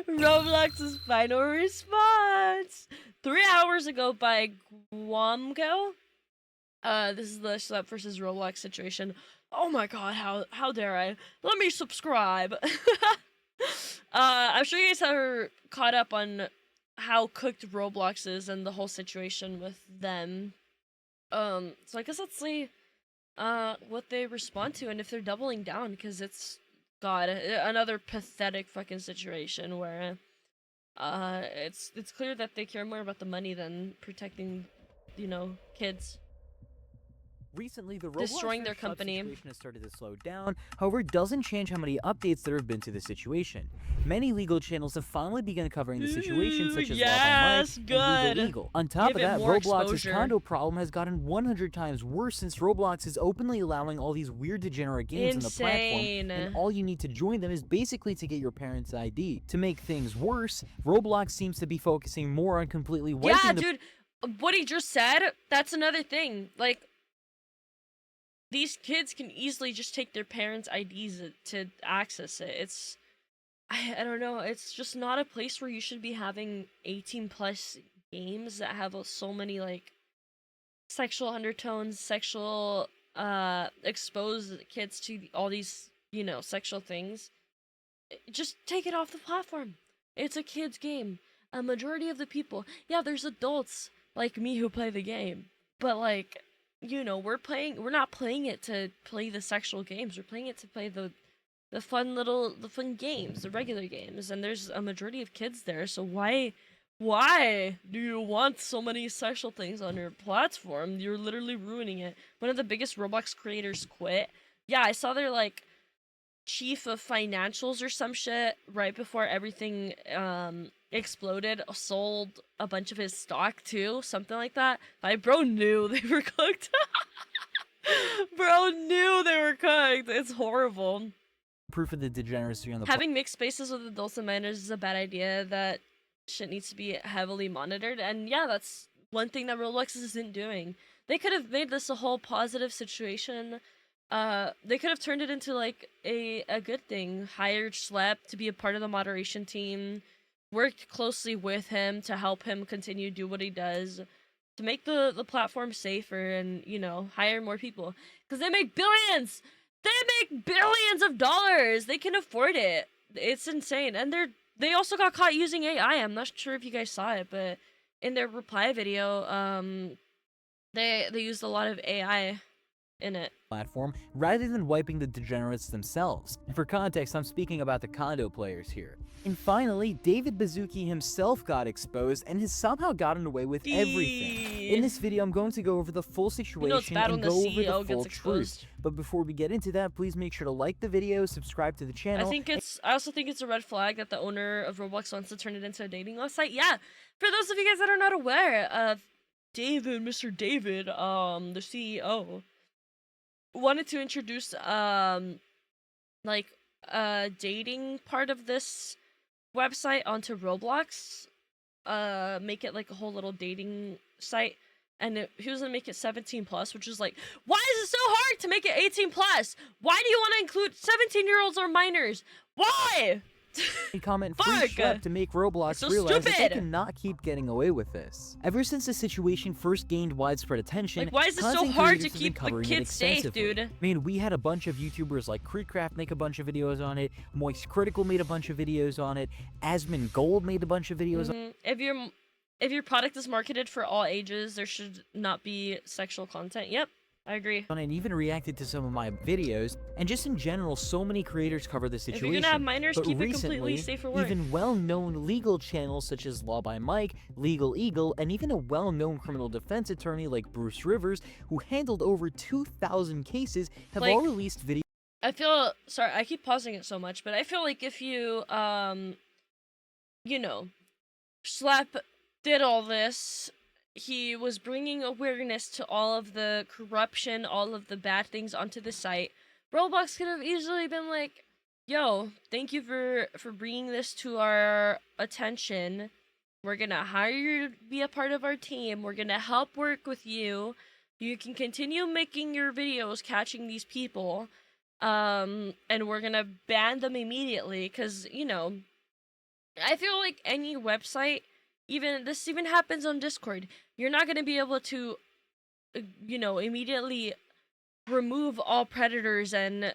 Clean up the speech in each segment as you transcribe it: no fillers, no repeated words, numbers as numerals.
Roblox's final response 3 hours ago by Guamgo. This is the Schlep versus Roblox situation. Oh my god, how dare I? Let me subscribe. I'm sure you guys are caught up on how cooked Roblox is and the whole situation with them. So I guess let's see what they respond to and if they're doubling down, because it's god another pathetic fucking situation where it's clear that they care more about the money than protecting, you know, kids. Recently, the Roblox Destroying their company situation has started to slow down. However, it doesn't change how many updates there have been to the situation. Many legal channels have finally begun covering the situation, such as yes, Lava Mike and Legal Eagle. On top of that, Roblox's condo problem has gotten 100 times worse since Roblox is openly allowing all these weird degenerate games on the platform, and all you need to join them is basically to get your parents' ID. To make things worse, Roblox seems to be focusing more on completely wiping dude, what he just said, that's another thing. Like, these kids can easily just take their parents' IDs to access it. It's, I don't know, it's just not a place where you should be having 18 plus games that have so many, like, sexual undertones, sexual, expose kids to all these, you know, sexual things. Just take it off the platform. It's a kid's game. A majority of the people, yeah, there's adults like me who play the game, but, like, you know, we're not playing it to play the sexual games. We're playing it to play the fun games, the regular games. And there's a majority of kids there. So why do you want so many sexual things on your platform? You're literally ruining it. One of the biggest Roblox creators quit. Yeah, I saw their, like, chief of financials or some shit right before everything exploded, sold a bunch of his stock too, something like that. Like, bro knew they were cooked. Bro knew they were cooked. It's horrible. proof of the degeneracy on the having mixed spaces with adults and minors is a bad idea. That shit needs to be heavily monitored, and yeah, that's one thing that Roblox isn't doing. They could have made this a whole positive situation. They could have turned it into, like, a good thing. Hired Schlep to be a part of the moderation team, worked closely with him to help him continue to do what he does, to make the platform safer, and, you know, hire more people. Because they make billions! They make billions of dollars! They can afford it. It's insane. And they also got caught using AI. I'm not sure if you guys saw it, but in their reply video, they used a lot of AI in it. Platform, rather than wiping the degenerates themselves. And for context, I'm speaking about the condo players here. And finally, David Baszucki himself got exposed and has somehow gotten away with everything. In this video, I'm going to go over the full situation and go over the full truth. But before we get into that, please make sure to like the video, subscribe to the channel. I also think it's a red flag that the owner of Roblox wants to turn it into a dating website. Yeah, for those of you guys that are not aware, David, Mr. David, the CEO, wanted to introduce like a dating part of this website onto Roblox, make it like a whole little dating site, and he was gonna make it 17 plus, which is like, why is it so hard to make it 18 plus? Why do you want to include 17-year-olds or minors? Why? Comment free Schlep to make Roblox realize that they cannot keep getting away with this. Ever since the situation first gained widespread attention, like, why is it so hard to keep the kids safe, dude? I mean, we had a bunch of YouTubers like Creedcraft make a bunch of videos on it, Moist Critical made a bunch of videos on it, Asmin Gold made a bunch of videos on it. If your product is marketed for all ages, there should not be sexual content. Yep. I agree. And even reacted to some of my videos, and just in general, so many creators cover the situation. If you're gonna have minors, but keep recently, it completely safe for work. Even well-known legal channels such as Law by Mike, Legal Eagle, and even a well-known criminal defense attorney like Bruce Rivers, who handled over 2,000 cases, have all released videos. I feel, sorry, I keep pausing it so much, but I feel like if you, you know, Schlep did all this, he was bringing awareness to all of the corruption, all of the bad things onto the site. Roblox could have easily been like, yo, thank you for bringing this to our attention. We're gonna hire you to be a part of our team. We're gonna help work with you. You can continue making your videos catching these people. And we're gonna ban them immediately, because, you know, I feel like any website, even this even happens on Discord, you're not gonna be able to, immediately remove all predators and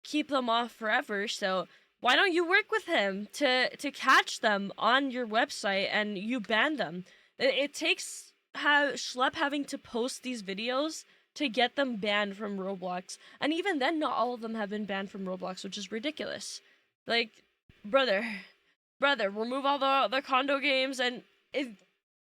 keep them off forever. So why don't you work with him to catch them on your website and you ban them? It takes Schlep having to post these videos to get them banned from Roblox, and even then, not all of them have been banned from Roblox, which is ridiculous. Like, brother, remove all the condo games, and if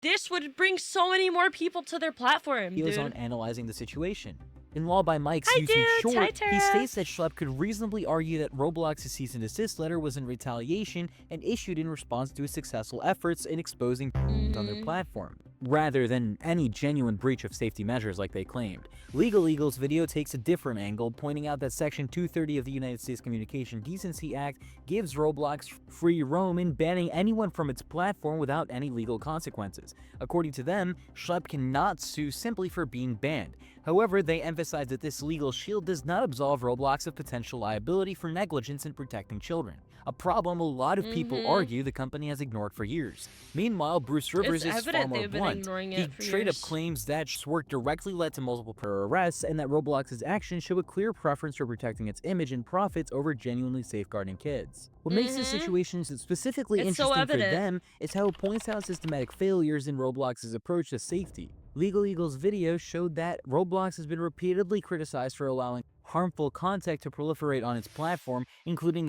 this would bring so many more people to their platform. He was dude. on analyzing the situation. In Law by Mike's Hi, YouTube dudes. Hi, short, he states that Schlep could reasonably argue that Roblox's cease and desist letter was in retaliation and issued in response to his successful efforts in exposing on their platform, rather than any genuine breach of safety measures like they claimed. Legal Eagle's video takes a different angle, pointing out that Section 230 of the United States Communication Decency Act gives Roblox free roam in banning anyone from its platform without any legal consequences. According to them, Schlep cannot sue simply for being banned. However, they emphasize that this legal shield does not absolve Roblox of potential liability for negligence in protecting children, a problem a lot of people argue the company has ignored for years. Meanwhile, Bruce Rivers is far more blunt. He straight up claims that Schlep's work directly led to multiple arrests and that Roblox's actions show a clear preference for protecting its image and profits over genuinely safeguarding kids. What makes this situation specifically interesting for them is how it points out systematic failures in Roblox's approach to safety. Legal Eagle's video showed that Roblox has been repeatedly criticized for allowing harmful content to proliferate on its platform, including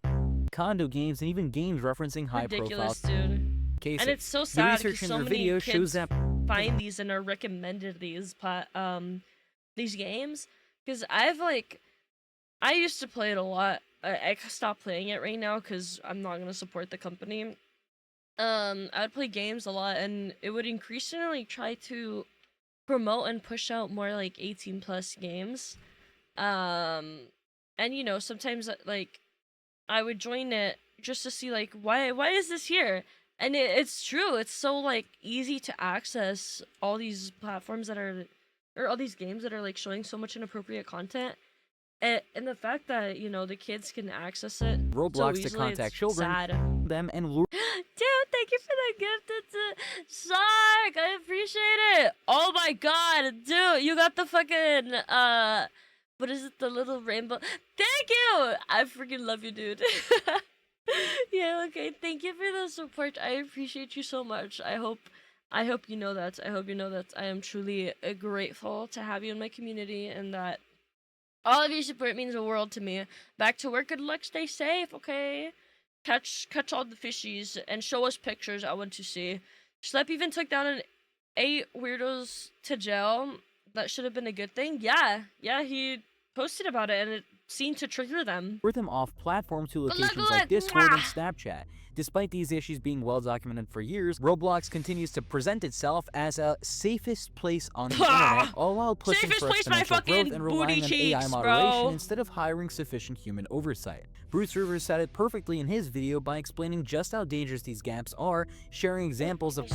condo games and even games referencing high-profile cases. And it's so sad because so many kids shows that find these and are recommended these games. Because I used to play it a lot. I stopped playing it right now because I'm not gonna support the company. I would play games a lot, and it would increasingly try to promote and push out more like 18+ games. And sometimes I would join it just to see why is this here? And it's true, it's so easy to access all these platforms that are, or all these games that are showing so much inappropriate content. And the fact that, the kids can access it Roblox so easily, to contact it's children, sad. them, and lure. Dude, thank you for the gift. It's a Sark. I appreciate it. Oh my god, dude, you got the fucking what is it? The little rainbow. Thank you. I freaking love you, dude. Yeah. Okay. Thank you for the support. I appreciate you so much. I hope you know that. I hope you know that I am truly grateful to have you in my community, and that all of your support means the world to me. Back to work. Good luck. Stay safe. Okay. Catch all the fishies and show us pictures. I want to see. Schlep even took down an 8 weirdos to jail. That should have been a good thing. Yeah, he posted about it and it seemed to trigger them. Lure them off platform to locations like Discord and Snapchat. Despite these issues being well documented for years, Roblox continues to present itself as a safest place on the internet, all while pushing for exponential growth and relying on AI moderation instead of hiring sufficient human oversight. Bruce Reaver said it perfectly in his video by explaining just how dangerous these gaps are, sharing examples of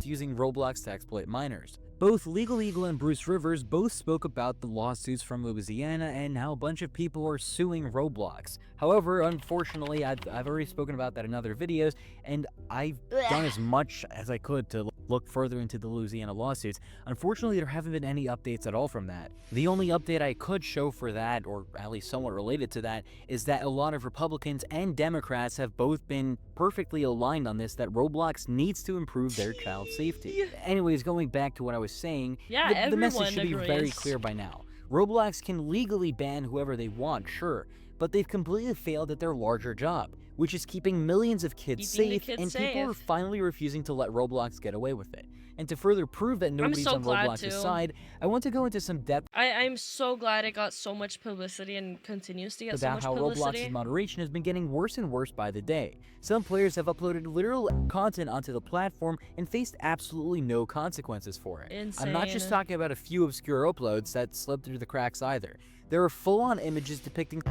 using Roblox to exploit minors. Both Legal Eagle and Bruce Rivers both spoke about the lawsuits from Louisiana and how a bunch of people are suing Roblox. However, unfortunately, I've already spoken about that in other videos, and I've done as much as I could to look further into the Louisiana lawsuits. Unfortunately, there haven't been any updates at all from that. The only update I could show for that, or at least somewhat related to that, is that a lot of Republicans and Democrats have both been perfectly aligned on this, that Roblox needs to improve their child safety. Anyways, going back to what I was saying, the message should be very clear by now. Roblox can legally ban whoever they want, sure, but they've completely failed at their larger job, which is keeping millions of kids safe, and people are finally refusing to let Roblox get away with it. And to further prove that nobody's on Roblox's side, I want to go into some depth. I'm so glad it got so much publicity and continues to get so much publicity. About how Roblox's moderation has been getting worse and worse by the day. Some players have uploaded literal content onto the platform and faced absolutely no consequences for it. Insane. I'm not just talking about a few obscure uploads that slipped through the cracks either. There are full-on images depicting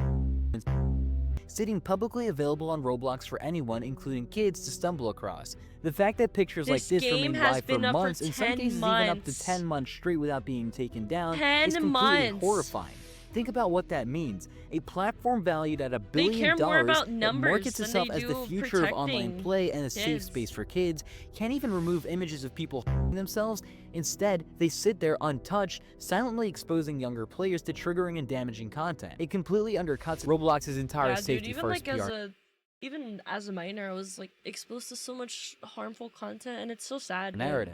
sitting publicly available on Roblox for anyone, including kids, to stumble across. The fact that pictures like this remain live for months, in some cases even up to 10 months straight without being taken down, is completely horrifying. Think about what that means. A platform valued at $1 They billion care more about that numbers markets than itself they as the do future of online protecting play and a safe kids. space for kids can't even remove images of people themselves. Instead, they sit there untouched, silently exposing younger players to triggering and damaging content. It completely undercuts Roblox's entire Yeah, dude, safety even first like PR. even as a minor, I was like exposed to so much harmful content, and it's so sad. Narrative.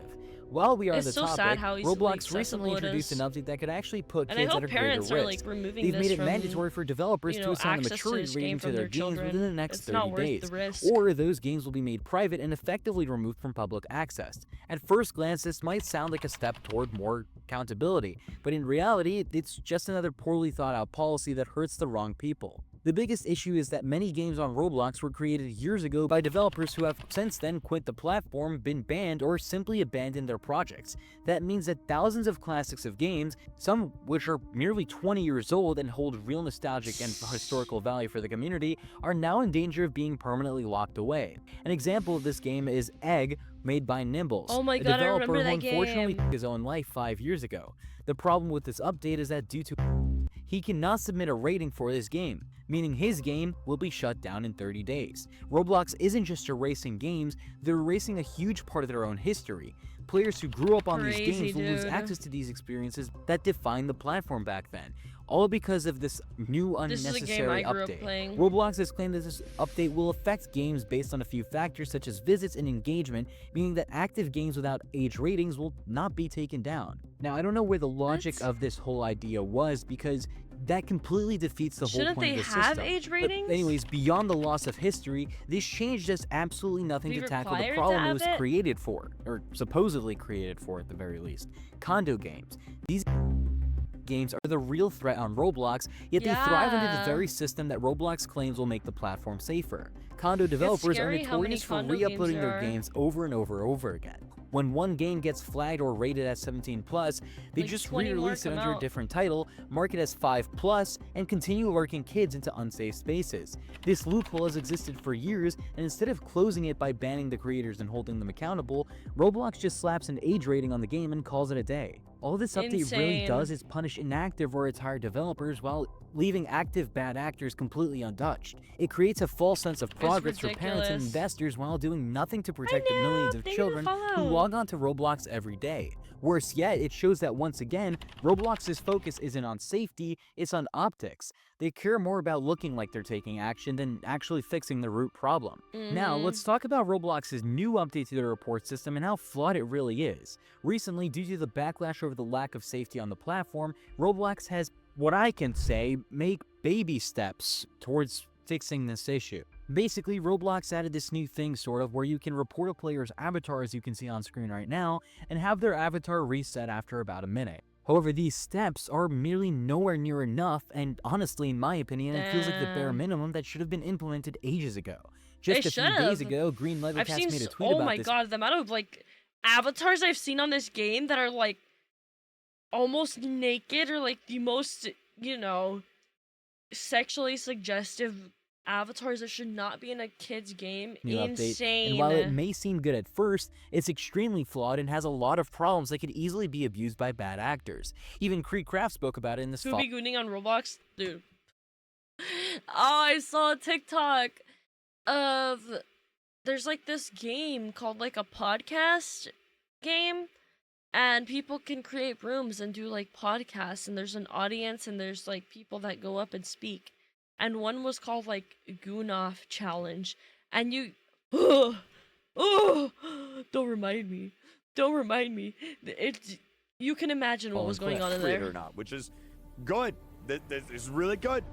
While we are on It's the so sad topic, how easily Roblox recently accessible it introduced an is. update that could actually put And I kids hope at a greater parents are like risk. removing They've this made it from, mandatory for developers you to know, assign a access to maturity this rating game to from their their games children. within the next It's 30 not worth days, the risk. or those games will be made private and effectively removed from public access. At first glance, this might sound like a step toward more accountability, but in reality, it's just another poorly thought out policy that hurts the wrong people. The biggest issue is that many games on Roblox were created years ago by developers who have since then quit the platform, been banned, or simply abandoned their projects. That means that thousands of classics of games, some which are nearly 20 years old and hold real nostalgic and historical value for the community, are now in danger of being permanently locked away. An example of this game is Egg, made by Nimbles, Oh my a god, I developer remember who that unfortunately game. took his own life 5 years ago. The problem with this update is that due to he cannot submit a rating for this game, meaning his game will be shut down in 30 days. Roblox isn't just erasing games, they're erasing a huge part of their own history. Players who grew up on these games will lose Dude. access to these experiences that defined the platform back then, all because of this new This is a game unnecessary I grew up update. playing. Roblox has claimed that this update will affect games based on a few factors such as visits and engagement, meaning that active games without age ratings will not be taken down. Now, I don't know where the logic What? of this whole idea was, because that completely defeats the whole Shouldn't point they of the have system. age But ratings? anyways, beyond the loss of history, this change does absolutely nothing Be to tackle the required to problem it have was it? created for, or supposedly created for at the very least. Condo games. These games are the real threat on Roblox, yet they thrive under the Yeah. very system that Roblox claims will make the platform safer. Condo developers are scary how many notorious for condo games re-uploading there their are. games over and over again. When one game gets flagged or rated as 18+, they Like just 20 more re-release it come under a out. different title, mark it as 5+, and continue lurking kids into unsafe spaces. This loophole has existed for years, and instead of closing it by banning the creators and holding them accountable, Roblox just slaps an age rating on the game and calls it a day. All this update really Insane. does is punish inactive or retired developers while leaving active bad actors completely untouched. It creates a false sense of progress for parents and ridiculous. investors while doing nothing to protect the millions of they need to children who follow. log on to Roblox every day. Worse yet, it shows that once again, Roblox's focus isn't on safety, it's on optics. They care more about looking like they're taking action than actually fixing the root problem. Now, let's talk about Roblox's new update to their report system and how flawed it really is. Recently, due to the backlash over the lack of safety on the platform, Roblox has, what I can say, make baby steps towards fixing this issue. Basically, Roblox added this new thing sort of where you can report a player's avatar, as you can see on screen right now, and have their avatar reset after about a minute. However, these steps are merely nowhere near enough, and honestly, in my opinion, it feels like the bare Damn. minimum that should have been implemented ages ago. Just They a few days should've. ago, Green I've Leathercast seen made a s- tweet oh about my this. god, the amount of like avatars I've seen on this game that are like almost naked or like the most, you know, sexually suggestive avatars that should not be in a kid's game. New update. Insane. And while it may seem good at first, it's extremely flawed and has a lot of problems that could easily be abused by bad actors. Even Creek Craft spoke about it in this Who be gooning on Roblox? Dude. Oh, I saw a TikTok of there's like this game called like a podcast game, and people can create rooms and do like podcasts, and there's an audience and there's like people that go up and speak. And one was called like Goon Off Challenge, and you don't remind me. Don't remind me. It's you can imagine what was going on in Create there. or not, which is good. This is really good.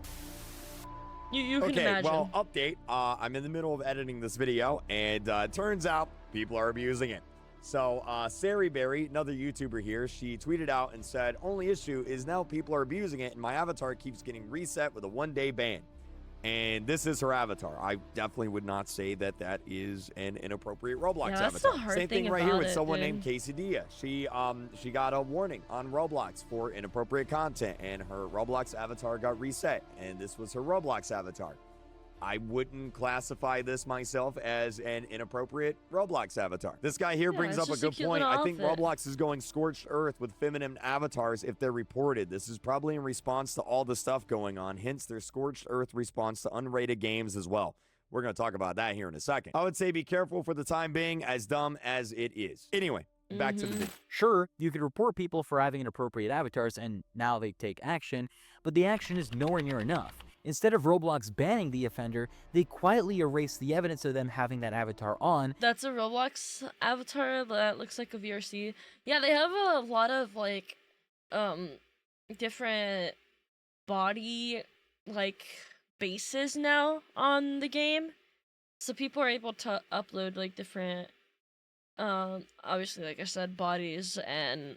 You can Okay, imagine. well, update. I'm in the middle of editing this video, and turns out people are abusing it. So, Sari Berry, another YouTuber here, she tweeted out and said, only issue is now people are abusing it, and my avatar keeps getting reset with a 1-day ban. And this is her avatar. I definitely would not say that that is an inappropriate Roblox Yeah, that's avatar. the hard Same thing thing right here about with it, someone dude. named Quesadilla. She got a warning on Roblox for inappropriate content, and her Roblox avatar got reset, and this was her Roblox avatar. I wouldn't classify this myself as an inappropriate Roblox avatar. This guy here brings it's up a just good cute point. little I think outfit. Roblox is going scorched earth with feminine avatars if they're reported. This is probably in response to all the stuff going on, hence their scorched earth response to unrated games as well. We're going to talk about that here in a second. I would say be careful for the time being, as dumb as it is. Anyway, back to the video. Sure, you could report people for having inappropriate avatars and now they take action, but the action is nowhere near enough. Instead of Roblox banning the offender, they quietly erase the evidence of them having that avatar on. That's a Roblox avatar that looks like a VRC. Yeah, they have a lot of like different body like bases now on the game. So people are able to upload like different obviously, like I said, bodies and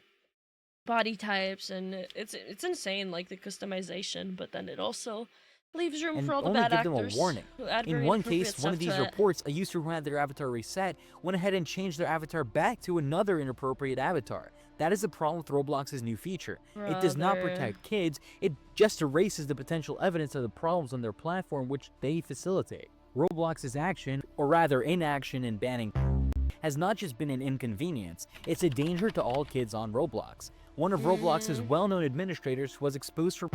body types, and it's insane, like the customization, but then it also leaves room And for all the only bad give them a actors warning. who add In very one inappropriate case, one of stuff these to it. reports, a user who had their avatar reset went ahead and changed their avatar back to another inappropriate avatar. That is the problem with Roblox's new feature. It does not Brother. protect kids, it just erases the potential evidence of the problems on their platform which they facilitate. Roblox's action, or rather inaction in banning, has not just been an inconvenience, it's a danger to all kids on Roblox. One of Roblox's well-known administrators was exposed for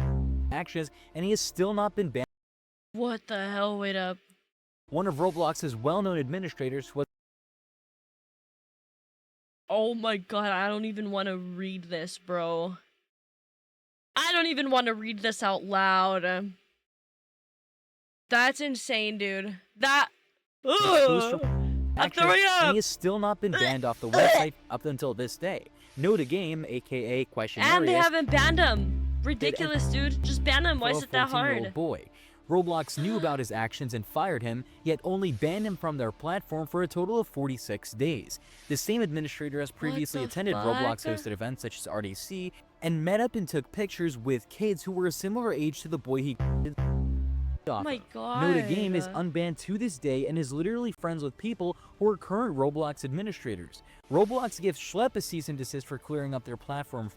actions, and he has still not been banned. What the hell? Wait up. One of Roblox's well-known administrators was Oh my god, I don't even want to read this, bro. I don't even want to read this out loud. That's insane, dude. That. exposed for I'm actions, throwing and up! he has still not been banned off the website up until this day. Know the game, aka And they Questionarius, haven't banned him. Ridiculous, dude. Just ban him. Why is it that 14-year-old hard? boy. Roblox knew about his actions and fired him, yet only banned him from their platform for a total of 46 days. The same administrator has previously the attended fuck? Roblox-hosted events such as RDC and met up and took pictures with kids who were a similar age to the boy he Oh my god. Know the game is unbanned to this day and is literally friends with people who are current Roblox administrators. Roblox gives Schlepp a cease and desist for clearing up their platform.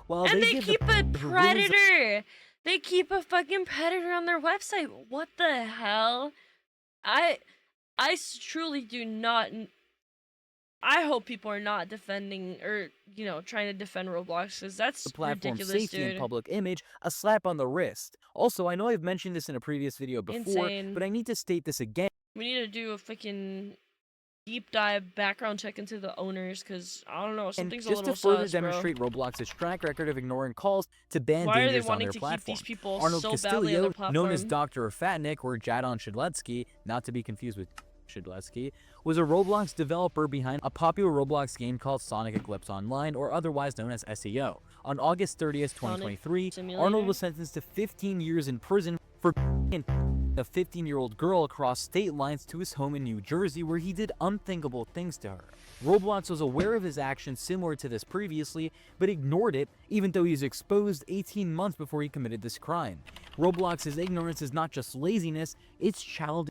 While And they give keep the a rules- predator. They keep a fucking predator on their website. What the hell? I truly do not. I hope people are not defending or trying to defend Roblox, because that's the platform's ridiculous, safety dude. and public image, a slap on the wrist. Also, I know I've mentioned this in a previous video before, Insane. but I need to state this again. We need to do a freaking deep dive background check into the owners, because I don't know, And something's a just little to further sus, bro. demonstrate Roblox's track record of ignoring calls to ban Why are they dangers on wanting their to keep platform. these people Arnold so badly on their Castillo, known as platform? Dr. Fatnik or Jadon Shedletsky, not to be confused with Shedletsky, was a Roblox developer behind a popular Roblox game called Sonic Eclipse Online, or otherwise known as SEO. On August 30th, 2023, Simulator? Arnold was sentenced to 15 years in prison for a 15-year-old girl across state lines to his home in New Jersey, where he did unthinkable things to her. Roblox was aware of his actions similar to this previously, but ignored it, even though he was exposed 18 months before he committed this crime. Roblox's ignorance is not just laziness, it's child.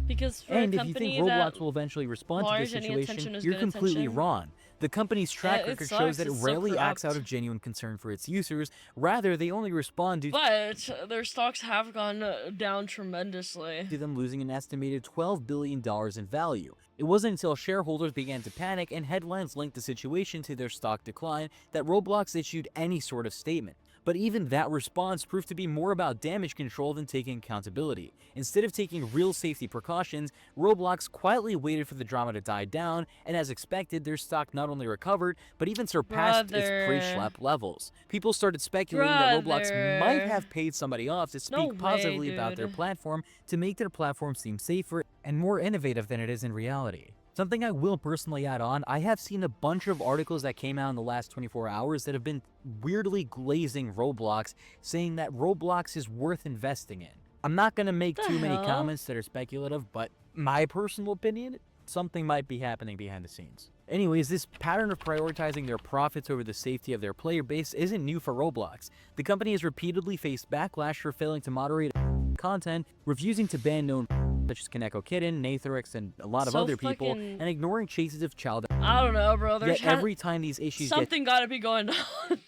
Because for And a if you think company that Roblox will eventually respond to this large, any attention situation, is you're good completely attention. wrong. The company's track it record sucks, shows that it it's so rarely acts out corrupt. of genuine concern for its users. Rather, they only respond due But their stocks have gone down tremendously. to them losing an estimated $12 billion in value. It wasn't until shareholders began to panic and headlines linked the situation to their stock decline that Roblox issued any sort of statement. But even that response proved to be more about damage control than taking accountability. Instead of taking real safety precautions, Roblox quietly waited for the drama to die down, and as expected, their stock not only recovered, but even surpassed its pre-Schlepp levels. People started speculating that Roblox might have paid somebody off to speak No way, positively about their dude. platform to make their platform seem safer and more innovative than it is in reality. Something I will personally add on, I have seen a bunch of articles that came out in the last 24 hours that have been weirdly glazing Roblox, saying that Roblox is worth investing in. I'm not going to make The too many hell? comments that are speculative, but my personal opinion, something might be happening behind the scenes. Anyways, this pattern of prioritizing their profits over the safety of their player base isn't new for Roblox. The company has repeatedly faced backlash for failing to moderate content, refusing to ban known such as Kaneko Kitten, Nathrix, and a lot of So other people, fucking- and ignoring chases of child. I don't know, bro. There's Yet every time these issues get something gotta be going on.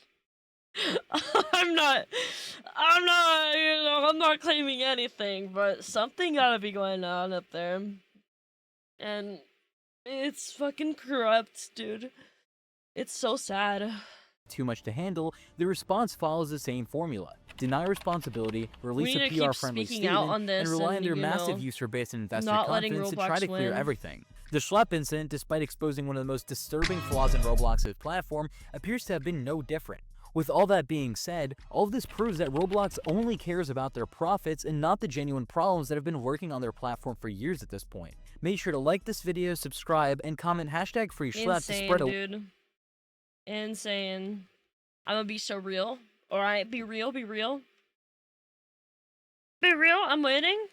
I'm not, I'm not claiming anything, but something gotta be going on up there. And it's fucking corrupt, dude. It's so sad. Too much to handle, the response follows the same formula. Deny responsibility, release need a to keep PR-friendly speaking out statement, on this and rely on and, their you massive know, user base and investor not letting confidence to try Roblox to clear win. everything. The Schlep incident, despite exposing one of the most disturbing flaws in Roblox's platform, appears to have been no different. With all that being said, all of this proves that Roblox only cares about their profits and not the genuine problems that have been working on their platform for years at this point. Make sure to like this video, subscribe, and comment #FreeSchlep to spread dude. Insane. I'm gonna be so real. Alright, be real, be real. Be real, I'm waiting.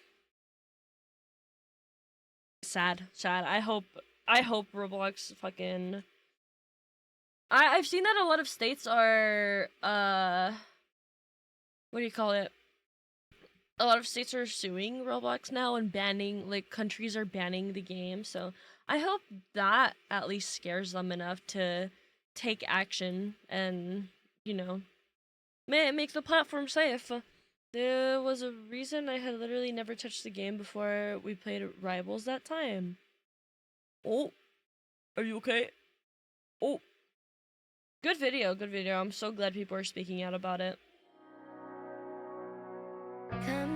Sad. I hope Roblox fucking... I've seen that a lot of states are, what do you call it? A lot of states are suing Roblox now and banning, like, countries are banning the game, so I hope that at least scares them enough to take action and, you know, make the platform safe. There was a reason I had literally never touched the game before we played Rivals that time. Oh, are you okay? Oh, good video, good video. I'm so glad people are speaking out about it. Come